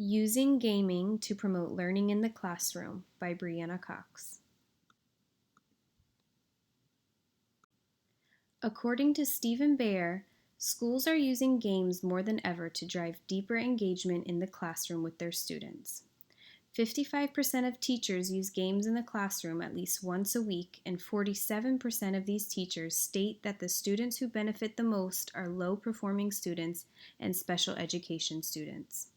Using Gaming to Promote Learning in the Classroom by Brianna Cox. According to Stephen Bayer, schools are using games more than ever to drive deeper engagement in the classroom with their students. 55% of teachers use games in the classroom at least once a week, and 47% of these teachers state that the students who benefit the most are low-performing students and special education students.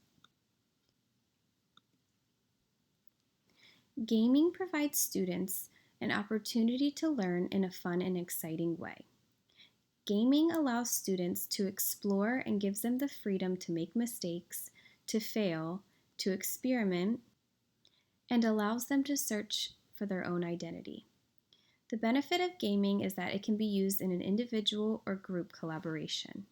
Gaming provides students an opportunity to learn in a fun and exciting way. Gaming allows students to explore and gives them the freedom to make mistakes, to fail, to experiment, and allows them to search for their own identity. The benefit of gaming is that it can be used in an individual or group collaboration.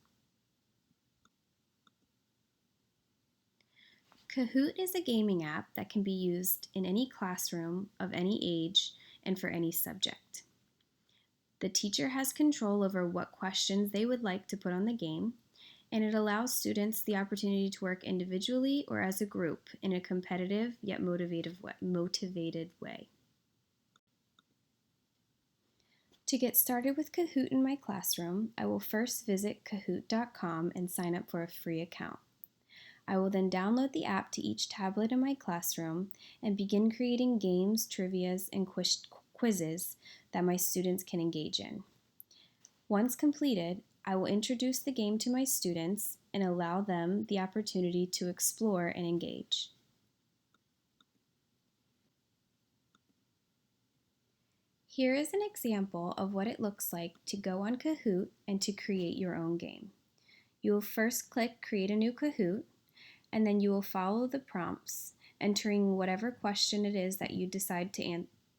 Kahoot is a gaming app that can be used in any classroom of any age and for any subject. The teacher has control over what questions they would like to put on the game, and it allows students the opportunity to work individually or as a group in a competitive yet motivated way. To get started with Kahoot in my classroom, I will first visit kahoot.com and sign up for a free account. I will then download the app to each tablet in my classroom and begin creating games, trivias, and quizzes that my students can engage in. Once completed, I will introduce the game to my students and allow them the opportunity to explore and engage. Here is an example of what it looks like to go on Kahoot and to create your own game. You will first click Create a New Kahoot, and then you will follow the prompts, entering whatever question it is that you decide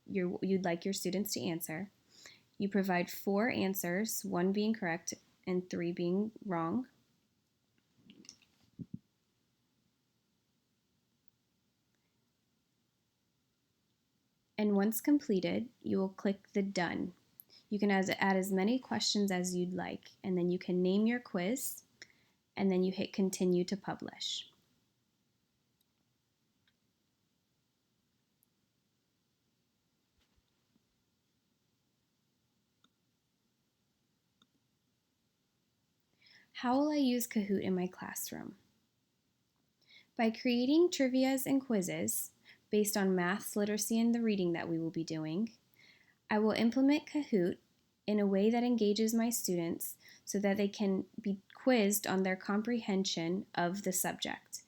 you'd like your students to answer. You provide 4 answers, 1 being correct and 3 being wrong. And once completed, you will click the Done. You can add as many questions as you'd like, and then you can name your quiz, and then you hit Continue to publish. How will I use Kahoot in my classroom? By creating trivias and quizzes based on math, literacy, and the reading that we will be doing, I will implement Kahoot in a way that engages my students so that they can be quizzed on their comprehension of the subject.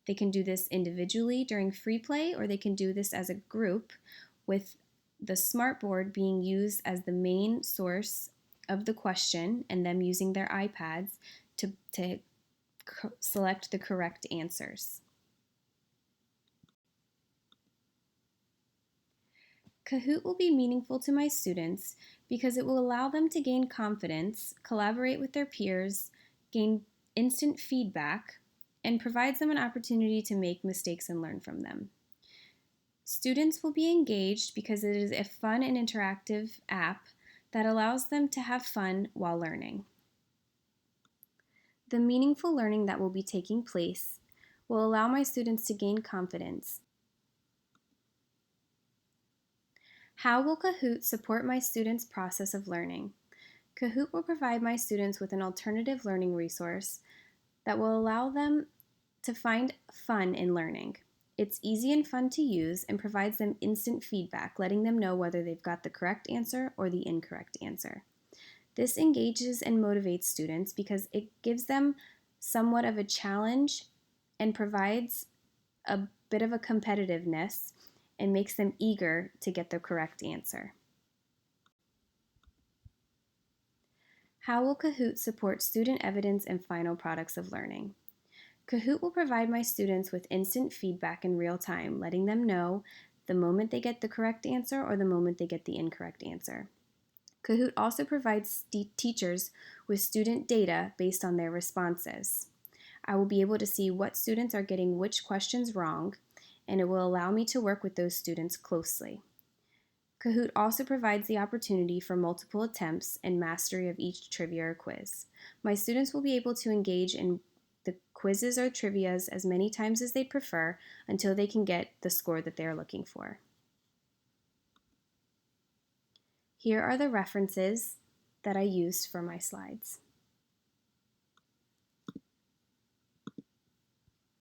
They can do this individually during free play, or they can do this as a group, with the smartboard being used as the main source of the question and them using their iPads to select the correct answers. Kahoot will be meaningful to my students because it will allow them to gain confidence, collaborate with their peers, gain instant feedback, and provides them an opportunity to make mistakes and learn from them. Students will be engaged because it is a fun and interactive app that allows them to have fun while learning. The meaningful learning that will be taking place will allow my students to gain confidence. How will Kahoot support my students' process of learning? Kahoot will provide my students with an alternative learning resource that will allow them to find fun in learning. It's easy and fun to use and provides them instant feedback, letting them know whether they've got the correct answer or the incorrect answer. This engages and motivates students because it gives them somewhat of a challenge and provides a bit of a competitiveness and makes them eager to get the correct answer. How will Kahoot support student evidence and final products of learning? Kahoot will provide my students with instant feedback in real time, letting them know the moment they get the correct answer or the moment they get the incorrect answer. Kahoot also provides teachers with student data based on their responses. I will be able to see what students are getting which questions wrong, and it will allow me to work with those students closely. Kahoot also provides the opportunity for multiple attempts and mastery of each trivia or quiz. My students will be able to engage in the quiz quizzes or trivias as many times as they prefer until they can get the score that they are looking for. Here are the references that I used for my slides.